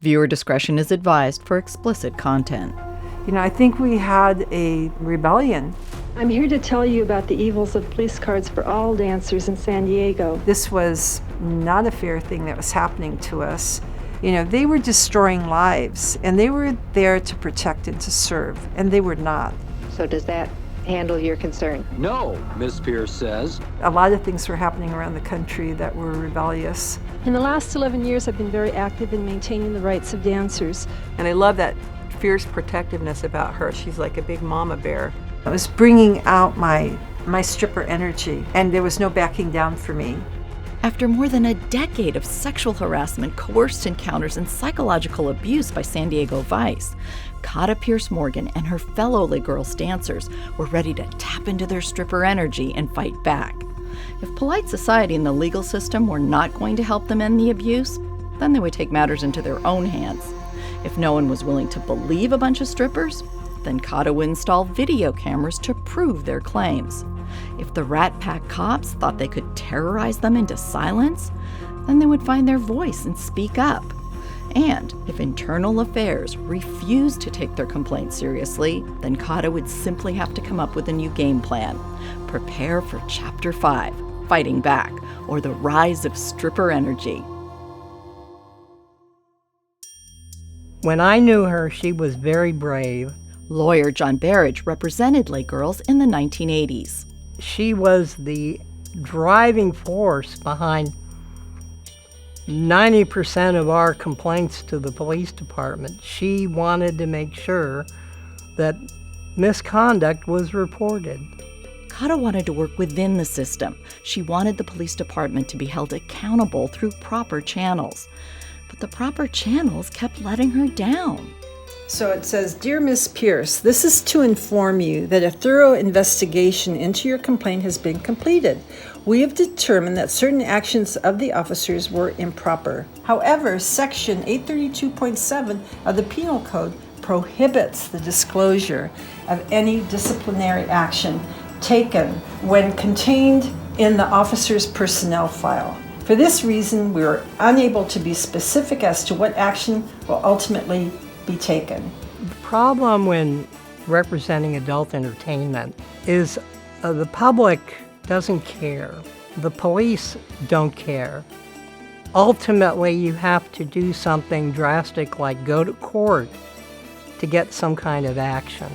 Viewer discretion is advised for explicit content. You know, I think we had a rebellion. I'm here to tell you about the evils of police cards for all dancers in San Diego. This was not a fair thing that was happening to us. You know, they were destroying lives, and they were there to protect and to serve, and they were not. So does that handle your concern? No, Ms. Pierce says. A lot of things were happening around the country that were rebellious. In the last 11 years, I've been very active in maintaining the rights of dancers. And I love that fierce protectiveness about her. She's like a big mama bear. I was bringing out my stripper energy, and there was no backing down for me. After more than a decade of sexual harassment, coerced encounters, and psychological abuse by San Diego Vice, Kata Pierce-Morgan and her fellow Les Girls dancers were ready to tap into their stripper energy and fight back. If polite society and the legal system were not going to help them end the abuse, then they would take matters into their own hands. If no one was willing to believe a bunch of strippers, then Kata would install video cameras to prove their claims. If the Rat Pack cops thought they could terrorize them into silence, then they would find their voice and speak up. And if internal affairs refused to take their complaints seriously, then Kata would simply have to come up with a new game plan. Prepare for Chapter 5, Fighting Back, or the Rise of Stripper Energy. When I knew her, she was very brave. Lawyer John Barriage represented Les Girls in the 1980s. She was the driving force behind 90% of our complaints to the police department. She wanted to make sure that misconduct was reported. Kata wanted to work within the system. She wanted the police department to be held accountable through proper channels. But the proper channels kept letting her down. So it says, "Dear Ms. Pierce, this is to inform you that a thorough investigation into your complaint has been completed. We have determined that certain actions of the officers were improper. However, Section 832.7 of the Penal Code prohibits the disclosure of any disciplinary action taken when contained in the officer's personnel file. For this reason, we are unable to be specific as to what action will ultimately be taken." The problem when representing adult entertainment is the public doesn't care. The police don't care. Ultimately, you have to do something drastic like go to court to get some kind of action.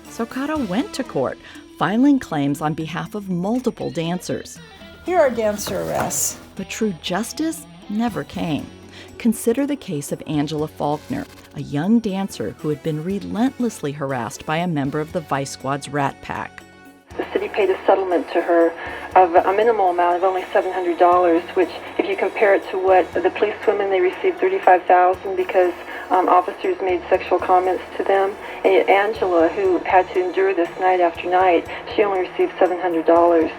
So Kata went to court, filing claims on behalf of multiple dancers. Here are dancer arrests. But true justice never came. Consider the case of Angela Faulkner, a young dancer who had been relentlessly harassed by a member of the Vice Squad's Rat Pack. The city paid a settlement to her of a minimal amount of only $700, which, if you compare it to what the police women, they received $35,000 because officers made sexual comments to them. And yet Angela, who had to endure this night after night, she only received $700.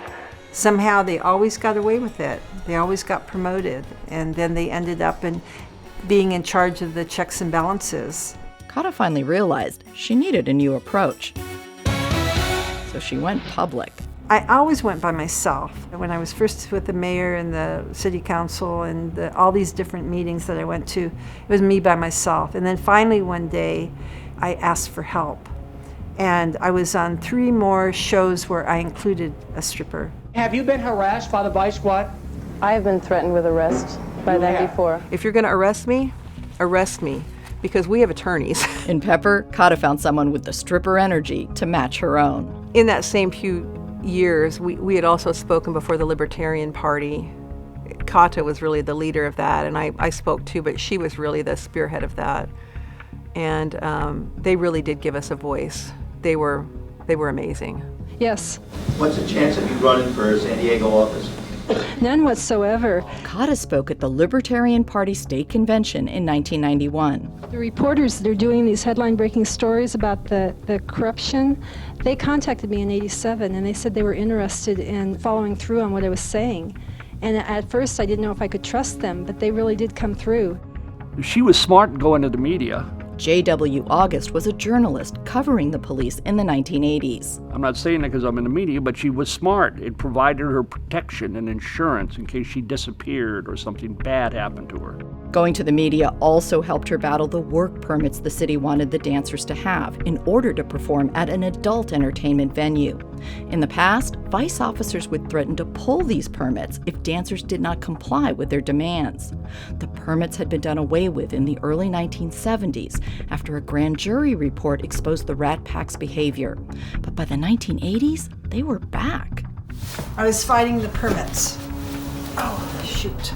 Somehow they always got away with it. They always got promoted, and then they ended up being in charge of the checks and balances. Kata finally realized she needed a new approach. So she went public. I always went by myself. When I was first with the mayor and the city council and all these different meetings that I went to, it was me by myself. And then finally one day, I asked for help. And I was on 3 more shows where I included a stripper. Have you been harassed by the Vice Squad? I have been threatened with arrest by them before. If you're going to arrest me, because we have attorneys. In Pepper, Kata found someone with the stripper energy to match her own. In that same few years, we had also spoken before the Libertarian Party. Kata was really the leader of that, and I spoke too, but she was really the spearhead of that. And they really did give us a voice. They were amazing. Yes. What's the chance of you running for San Diego office? None whatsoever. Kata spoke at the Libertarian Party State Convention in 1991. The reporters that are doing these headline-breaking stories about the corruption, they contacted me in '87, and they said they were interested in following through on what I was saying. And at first, I didn't know if I could trust them, but they really did come through. She was smart going to the media. J.W. August was a journalist covering the police in the 1980s. I'm not saying that because I'm in the media, but she was smart. It provided her protection and insurance in case she disappeared or something bad happened to her. Going to the media also helped her battle the work permits the city wanted the dancers to have in order to perform at an adult entertainment venue. In the past, Vice officers would threaten to pull these permits if dancers did not comply with their demands. The permits had been done away with in the early 1970s after a grand jury report exposed the Rat Pack's behavior. But by the 1980s, they were back. I was fighting the permits. Oh, shoot.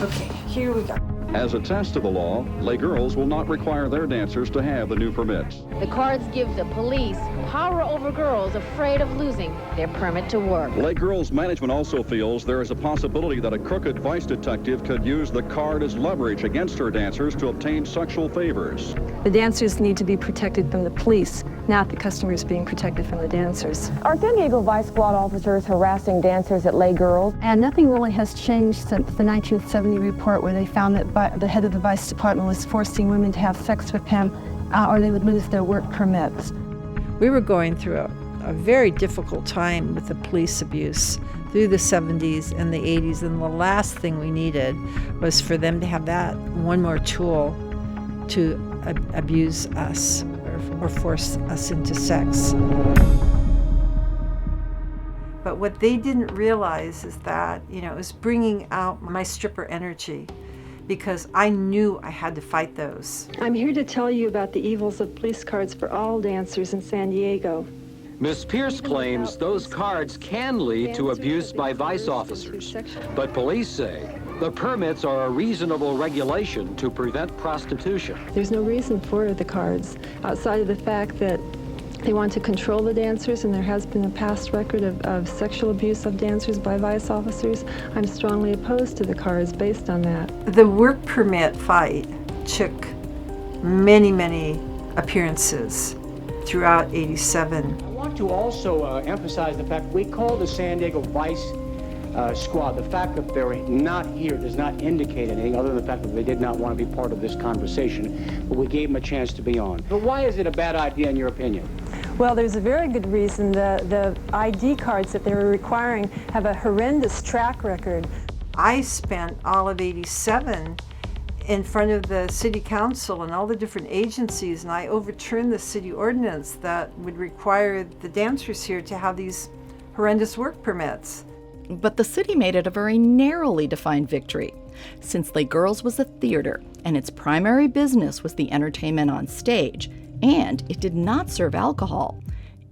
Okay, here we go. As a test of the law, lay girls will not require their dancers to have the new permits. The cards give the police power over girls afraid of losing their permit to work. Lay girls management also feels there is a possibility that a crooked vice detective could use the card as leverage against her dancers to obtain sexual favors. The dancers need to be protected from the police, not the customers being protected from the dancers. Are San Diego Vice Squad officers harassing dancers at Lay Girls? And nothing really has changed since the 1970 report where they found that the head of the Vice Department was forcing women to have sex with him or they would lose their work permits. We were going through a very difficult time with the police abuse through the 70s and the 80s, and the last thing we needed was for them to have that one more tool to abuse us or force us into sex. But what they didn't realize is that, it was bringing out my stripper energy, because I knew I had to fight those. I'm here to tell you about the evils of police cards for all dancers in San Diego. Ms. Pierce claims those cards can lead to abuse by vice officers, but police say the permits are a reasonable regulation to prevent prostitution. There's no reason for the cards outside of the fact that they want to control the dancers, and there has been a past record of sexual abuse of dancers by vice officers. I'm strongly opposed to the cards based on that. The work permit fight took many, many appearances throughout '87. I want to also emphasize the fact we call the San Diego Vice Squad. The fact that they're not here does not indicate anything other than the fact that they did not want to be part of this conversation, but we gave them a chance to be on. But why is it a bad idea in your opinion? Well, there's a very good reason. The ID cards that they were requiring have a horrendous track record. I spent all of '87 in front of the city council and all the different agencies, and I overturned the city ordinance that would require the dancers here to have these horrendous work permits. But the city made it a very narrowly defined victory. Since Lay Girls was a theater and its primary business was the entertainment on stage, and it did not serve alcohol,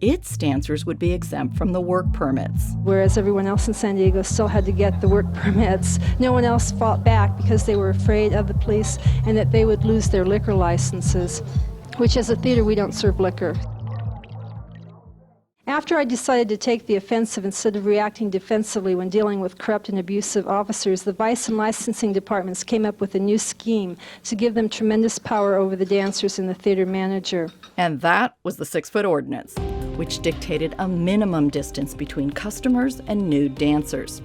its dancers would be exempt from the work permits. Whereas everyone else in San Diego still had to get the work permits, no one else fought back because they were afraid of the police and that they would lose their liquor licenses, which as a theater we don't serve liquor. After I decided to take the offensive instead of reacting defensively when dealing with corrupt and abusive officers, the vice and licensing departments came up with a new scheme to give them tremendous power over the dancers and the theater manager. And that was the 6-foot ordinance, which dictated a minimum distance between customers and nude dancers.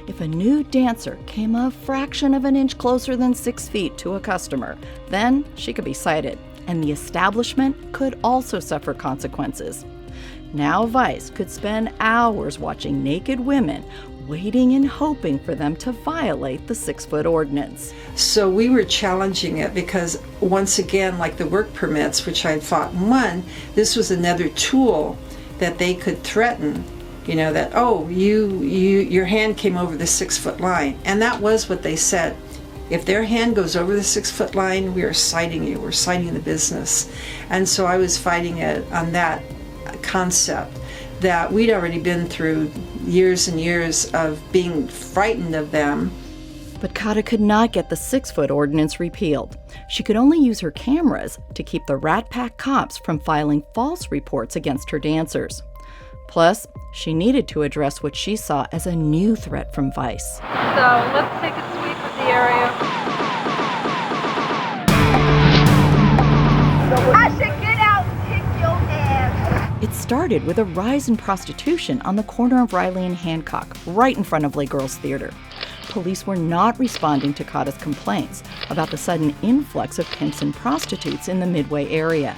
If a nude dancer came a fraction of an inch closer than 6 feet to a customer, then she could be cited, and the establishment could also suffer consequences. Now Vice could spend hours watching naked women, waiting and hoping for them to violate the 6-foot ordinance. So we were challenging it because, once again, like the work permits, which I had fought and won, this was another tool that they could threaten, that, your hand came over the 6-foot line. And that was what they said. If their hand goes over the 6-foot line, we are citing you. We're citing the business. And so I was fighting it on that concept that we'd already been through years and years of being frightened of them. But Kata could not get the 6-foot ordinance repealed. She could only use her cameras to keep the Rat Pack cops from filing false reports against her dancers. Plus, she needed to address what she saw as a new threat from Vice. So let's take a sweep of the area. I should get out and kick your ass. It started with a rise in prostitution on the corner of Riley and Hancock, right in front of Lay Girls Theater. Police were not responding to Kata's complaints about the sudden influx of pimps and prostitutes in the Midway area.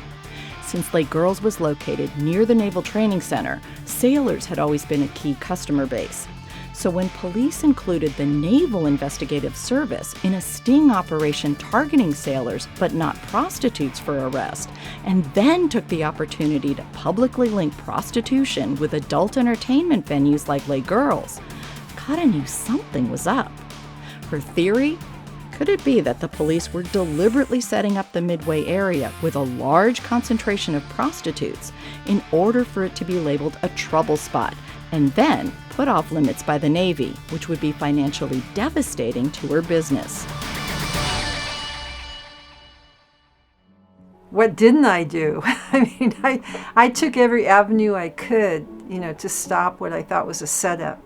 Since Lay Girls was located near the Naval Training Center, sailors had always been a key customer base. So when police included the Naval Investigative Service in a sting operation targeting sailors but not prostitutes for arrest, and then took the opportunity to publicly link prostitution with adult entertainment venues like Les Girls, Kata knew something was up. Her theory? Could it be that the police were deliberately setting up the Midway area with a large concentration of prostitutes in order for it to be labeled a trouble spot and then put off limits by the Navy, which would be financially devastating to her business? What didn't I do? I mean, I took every avenue I could, to stop what I thought was a setup.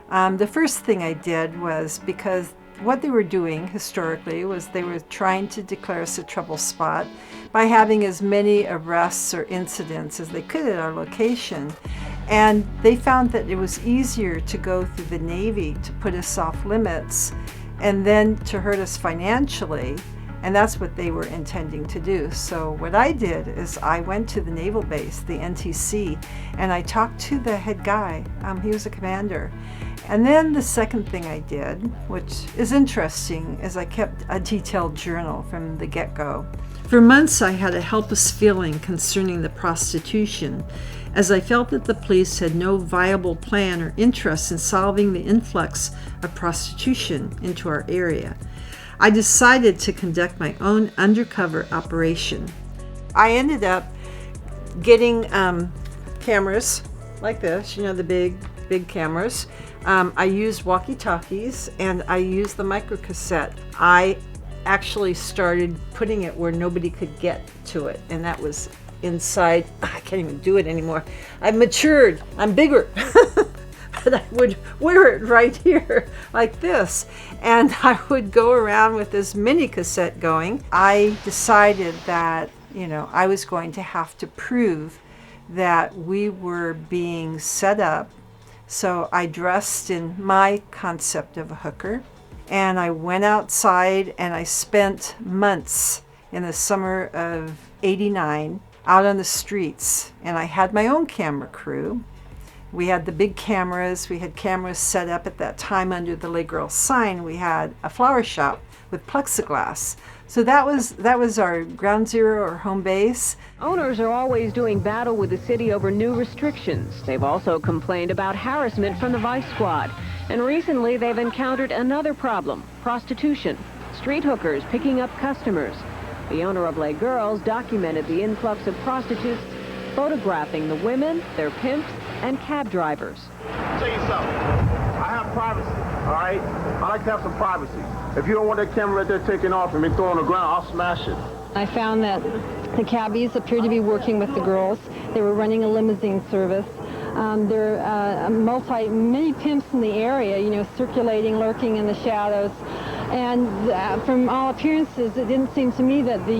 The first thing I did was, because what they were doing historically was they were trying to declare us a trouble spot by having as many arrests or incidents as they could at our location. And they found that it was easier to go through the Navy to put us off limits and then to hurt us financially. And that's what they were intending to do. So what I did is I went to the naval base, the NTC, and I talked to the head guy. He was a commander. And then the second thing I did, which is interesting, is I kept a detailed journal from the get-go. For months I had a helpless feeling concerning the prostitution, as I felt that the police had no viable plan or interest in solving the influx of prostitution into our area. I decided to conduct my own undercover operation. I ended up getting cameras like this, the big cameras. I used walkie-talkies and I used the microcassette. I actually started putting it where nobody could get to it, and that was inside. I can't even do it anymore. I've matured. I'm bigger. But I would wear it right here like this, and I would go around with this mini cassette going. I decided that, I was going to have to prove that we were being set up. So I dressed in my concept of a hooker, and I went outside and I spent months in the summer of '89 out on the streets, and I had my own camera crew. We had the big cameras. We had cameras set up at that time under the Les Girls sign. We had a flower shop with plexiglass. So that was our ground zero or home base. Owners are always doing battle with the city over new restrictions. They've also complained about harassment from the Vice Squad. And recently they've encountered another problem, prostitution. Street hookers picking up customers. The owner of Les Girls documented the influx of prostitutes, photographing the women, their pimps, and cab drivers. I'll tell you something. I have privacy, all right? I like to have some privacy. If you don't want that camera right there taken off and me thrown on the ground, I'll smash it. I found that the cabbies appeared to be working with the girls. They were running a limousine service. There are many pimps in the area, circulating, lurking in the shadows. And from all appearances, it didn't seem to me that the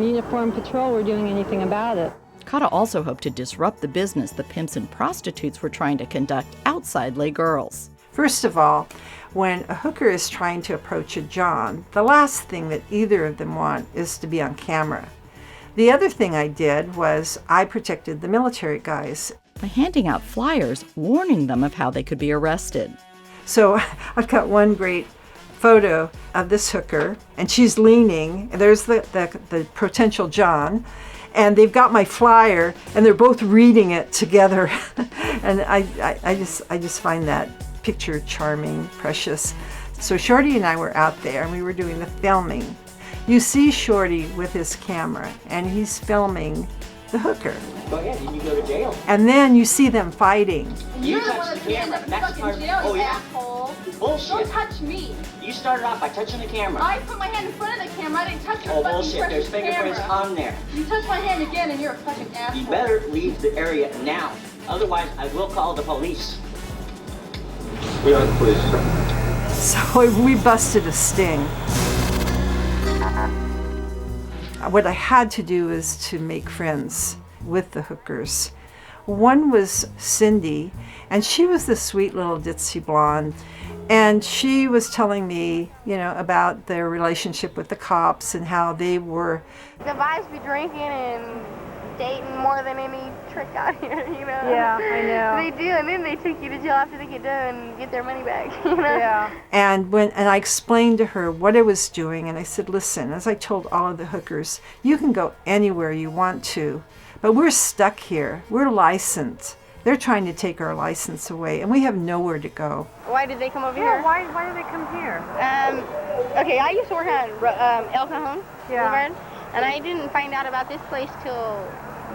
uniformed patrol were doing anything about it. Kata also hoped to disrupt the business the pimps and prostitutes were trying to conduct outside Les Girls. First of all, when a hooker is trying to approach a John, the last thing that either of them want is to be on camera. The other thing I did was I protected the military guys by handing out flyers warning them of how they could be arrested. So I've got one great photo of this hooker, and she's leaning. There's the potential John. And they've got my flyer, and they're both reading it together. And I just find that picture charming, precious. So Shorty and I were out there, and we were doing the filming. You see Shorty with his camera, and he's filming the hooker. Go ahead, you go to jail. And then you see them fighting. You're the one that's gonna end up in fucking jail, you asshole. Bullshit. Don't touch me. You started off by touching the camera. I put my hand in front of the camera. I didn't touch your fucking bullshit. There's precious fingerprints camera. on there. You touch my hand again and you're a fucking asshole. You better leave the area now. Otherwise, I will call the police. We are the police. So we busted a sting. What I had to do is to make friends with the hookers. One was Cindy, and she was the sweet little ditzy blonde. And she was telling me, about their relationship with the cops and how they were. The guys be drinking and dating more than any trick out here, you know? Yeah, I know. They do, and then they take you to jail after they get done and get their money back, you know? Yeah. And I explained to her what I was doing, and I said, listen, as I told all of the hookers, you can go anywhere you want to, but we're stuck here. We're licensed. They're trying to take our license away, and we have nowhere to go. Why did they come over here? Why did they come here? Okay, I used to work on El Cajon Yeah. Boulevard, and I didn't find out about this place till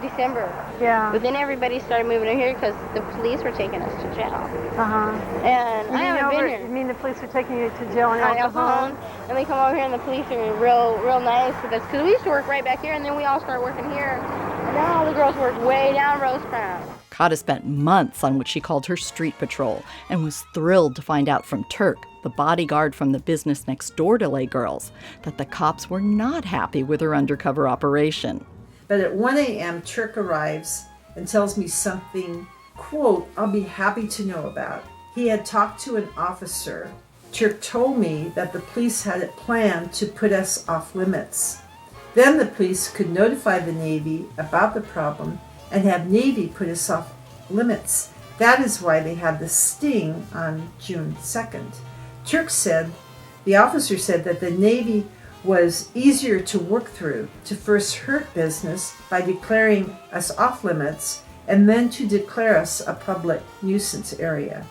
December. Yeah. But then everybody started moving in here because the police were taking us to jail. Uh-huh. And I haven't been here. You mean the police are taking you to jail in On El El Cajon, and they come over here and the police are real nice with us. Because we used to work right back here, and then we all started working here. And now all the girls work way down Rosecrans. Kata spent months on what she called her street patrol and was thrilled to find out from Turk, the bodyguard from the business next door to Les Girls, that the cops were not happy with her undercover operation. But at 1 a.m., Turk arrives and tells me something, quote, I'll be happy to know about. He had talked to an officer. Turk told me that the police had it planned to put us off limits. Then the police could notify the Navy about the problem and have Navy put us off limits. That is why they had the sting on June 2nd. Turk said, the officer said that the Navy was easier to work through, to first hurt business by declaring us off limits and then to declare us a public nuisance area.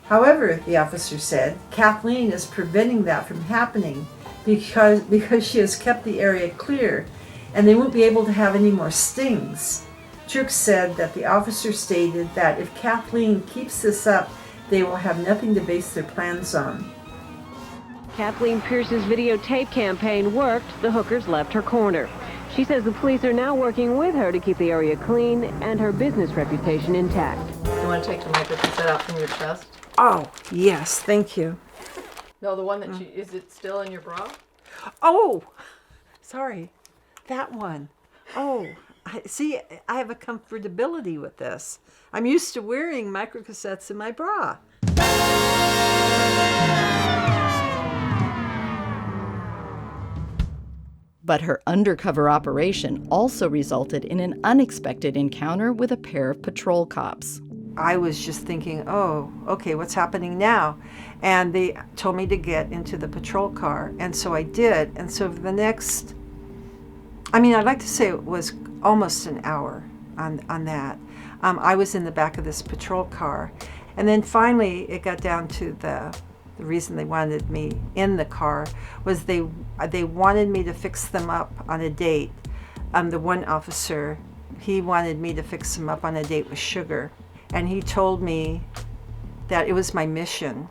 However, the officer said, Kathleen is preventing that from happening because she has kept the area clear and they won't be able to have any more stings. Turk said that the officer stated that if Kathleen keeps this up, they will have nothing to base their plans on. Kathleen Pierce's videotape campaign worked. The hookers left her corner. She says the police are now working with her to keep the area clean and her business reputation intact. You want to take the microcassette out from your chest? Oh, yes, thank you. No, the one that is it still in your bra? Oh, sorry, that one. Oh, see, I have a comfortability with this. I'm used to wearing microcassettes in my bra. But her undercover operation also resulted in an unexpected encounter with a pair of patrol cops. I was just thinking, oh, okay, what's happening now? And they told me to get into the patrol car, and so I did. And so the next, I'd like to say it was almost an hour on that. I was in the back of this patrol car, and then finally it got down to the reason they wanted me in the car was they wanted me to fix them up on a date. The one officer, he wanted me to fix them up on a date with sugar. And he told me that it was my mission,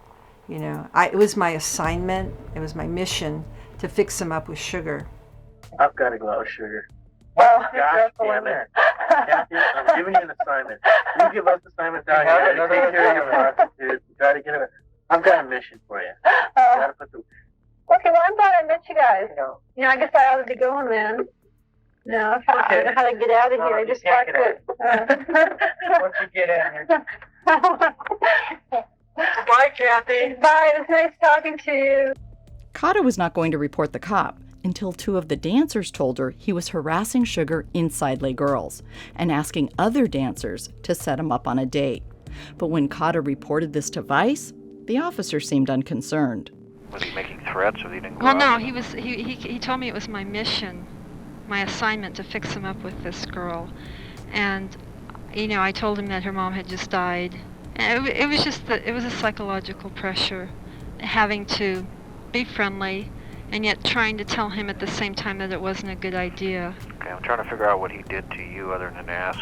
it was my assignment, it was my mission to fix them up with sugar. I've got to go out with sugar. Well, gosh damn it. Kathy, I'm giving you an assignment. You give us assignments out here. You take care of your prostitutes. You try to get it. I've got a mission for you. Gotta put the... Okay, well, I'm glad I met you guys. I guess I ought to be going then. No, I don't know how to get out of here. I just got to... Once you get in here. Bye, Kathy. Bye, it was nice talking to you. Kata was not going to report the cop until two of the dancers told her he was harassing Sugar inside Les Girls and asking other dancers to set him up on a date. But when Kata reported this to Vice, the officer seemed unconcerned. Was he making threats or he didn't go Well, out? no, he told me it was my mission, my assignment to fix him up with this girl. And, I told him that her mom had just died. And it was a psychological pressure, having to be friendly and yet trying to tell him at the same time that it wasn't a good idea. Okay, I'm trying to figure out what he did to you other than ask,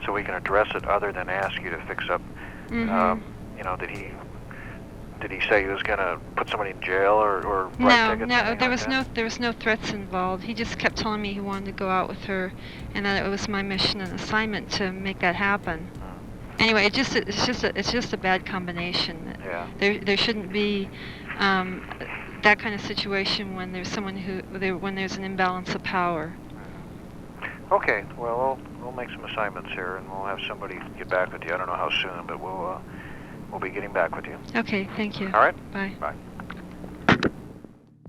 so we can address it other than ask you to fix up. Did he say he was going to put somebody in jail or write tickets? No, there was no threats involved. He just kept telling me he wanted to go out with her, and that it was my mission and assignment to make that happen. Anyway, it's just a bad combination. Yeah. There shouldn't be that kind of situation when there's when there's an imbalance of power. Okay, well, we'll make some assignments here, and we'll have somebody get back with you. I don't know how soon, but we'll be getting back with you. Okay, thank you. All right? Bye. Bye.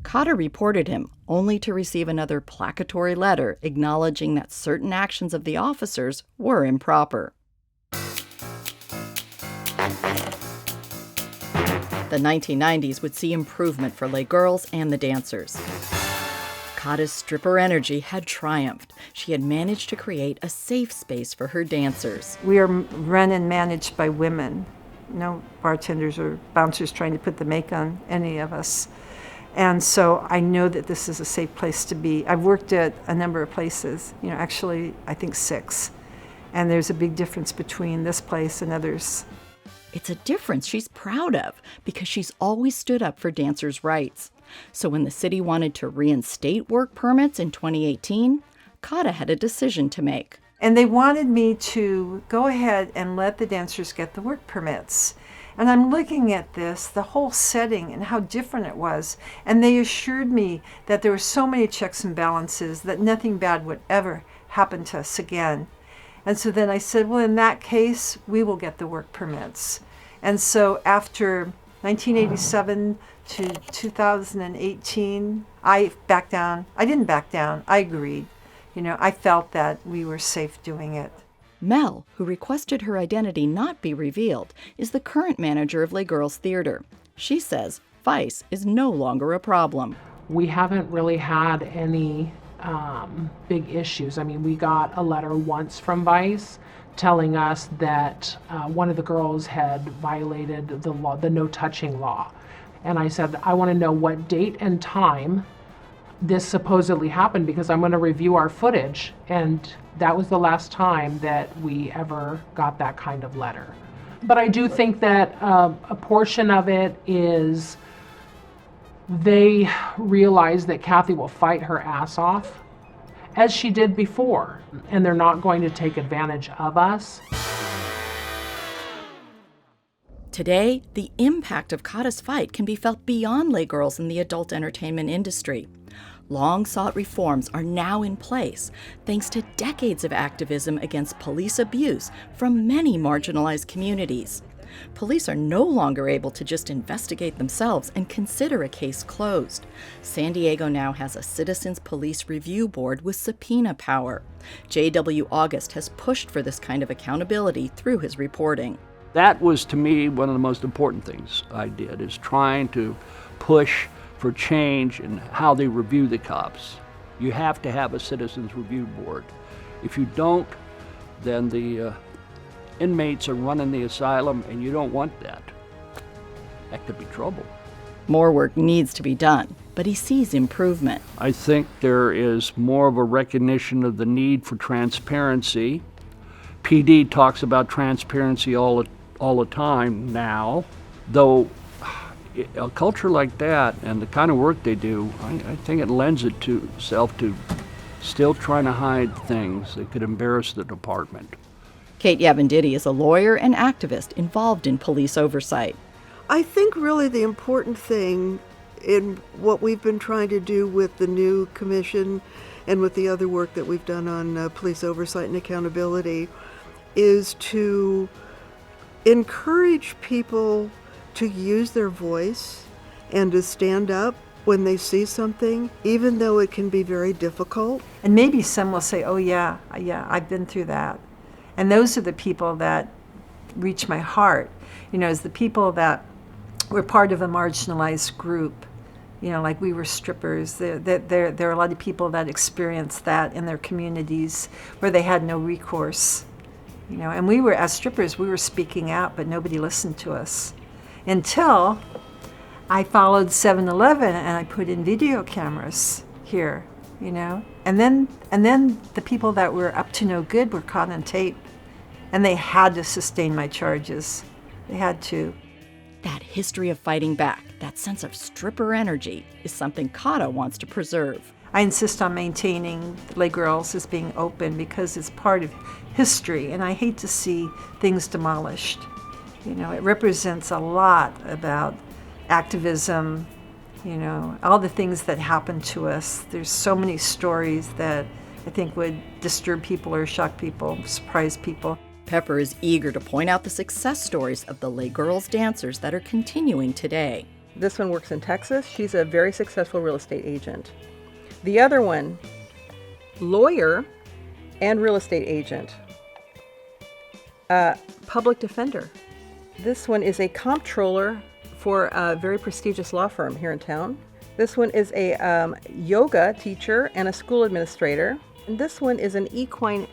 Kata reported him, only to receive another placatory letter acknowledging that certain actions of the officers were improper. The 1990s would see improvement for lay girls and the dancers. Kata's stripper energy had triumphed. She had managed to create a safe space for her dancers. We are run and managed by women. No bartenders or bouncers trying to put the make on any of us. And so I know that this is a safe place to be. I've worked at a number of places, actually I think 6. And there's a big difference between this place and others. It's a difference she's proud of because she's always stood up for dancers' rights. So when the city wanted to reinstate work permits in 2018, Kata had a decision to make. And they wanted me to go ahead and let the dancers get the work permits. And I'm looking at this, the whole setting and how different it was. And they assured me that there were so many checks and balances that nothing bad would ever happen to us again. And so then I said, well, in that case, we will get the work permits. And so after 1987 to 2018, I backed down. I didn't back down. I agreed. I felt that we were safe doing it. Mel, who requested her identity not be revealed, is the current manager of Les Girls Theater. She says vice is no longer a problem. We haven't really had any big issues. I mean, we got a letter once from Vice telling us that one of the girls had violated the law, the no touching law. And I said, I want to know what date and time this supposedly happened because I'm going to review our footage. And that was the last time that we ever got that kind of letter. But I do think that a portion of it is they realize that Kathy will fight her ass off, as she did before, and they're not going to take advantage of us. Today, the impact of Kata's fight can be felt beyond lay girls in the adult entertainment industry. Long-sought reforms are now in place, thanks to decades of activism against police abuse from many marginalized communities. Police are no longer able to just investigate themselves and consider a case closed. San Diego now has a Citizens Police Review Board with subpoena power. J.W. August has pushed for this kind of accountability through his reporting. That was, to me, one of the most important things I did, is trying to push for change in how they review the cops. You have to have a Citizens Review Board. If you don't, then the inmates are running the asylum, and you don't want that. That could be trouble. More work needs to be done, but he sees improvement. I think there is more of a recognition of the need for transparency. PD talks about transparency all the time now, though a culture like that and the kind of work they do, I think it lends itself to still trying to hide things that could embarrass the department. Kate Yavenditti is a lawyer and activist involved in police oversight. I think really the important thing in what we've been trying to do with the new commission and with the other work that we've done on police oversight and accountability is to encourage people to use their voice and to stand up when they see something, even though it can be very difficult. And maybe some will say, oh yeah, I've been through that. And those are the people that reach my heart, as the people that were part of a marginalized group, like we were strippers. There are a lot of people that experienced that in their communities where they had no recourse, and we were, as strippers, we were speaking out, but nobody listened to us. Until I followed 7-Eleven and I put in video cameras here, and then the people that were up to no good were caught on tape, and they had to sustain my charges. They had to. That history of fighting back, that sense of stripper energy, is something Kata wants to preserve. I insist on maintaining Les Girls as being open because it's part of history, and I hate to see things demolished. It represents a lot about activism, all the things that happen to us. There's so many stories that I think would disturb people or shock people, surprise people. Pepper is eager to point out the success stories of the Les Girls dancers that are continuing today. This one works in Texas. She's a very successful real estate agent. The other one, lawyer and real estate agent. Public defender. This one is a comptroller for a very prestigious law firm here in town. This one is a yoga teacher and a school administrator. And this one is an equine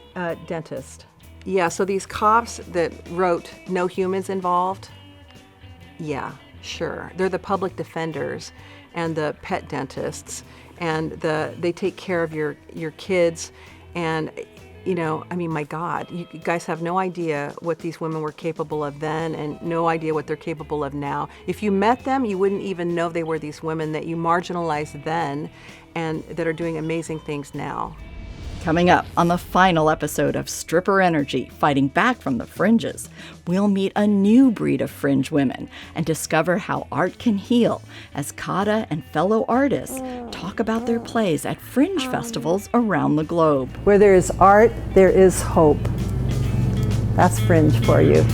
dentist. Yeah, so these cops that wrote no humans involved, yeah, sure. They're the public defenders and the pet dentists, and they take care of your kids. And, you know, I mean, my God, you guys have no idea what these women were capable of then and no idea what they're capable of now. If you met them, you wouldn't even know they were these women that you marginalized then and that are doing amazing things now. Coming up on the final episode of Stripper Energy, Fighting Back from the Fringes, we'll meet a new breed of fringe women and discover how art can heal as Kata and fellow artists talk about their plays at fringe festivals around the globe. Where there is art, there is hope. That's fringe for you.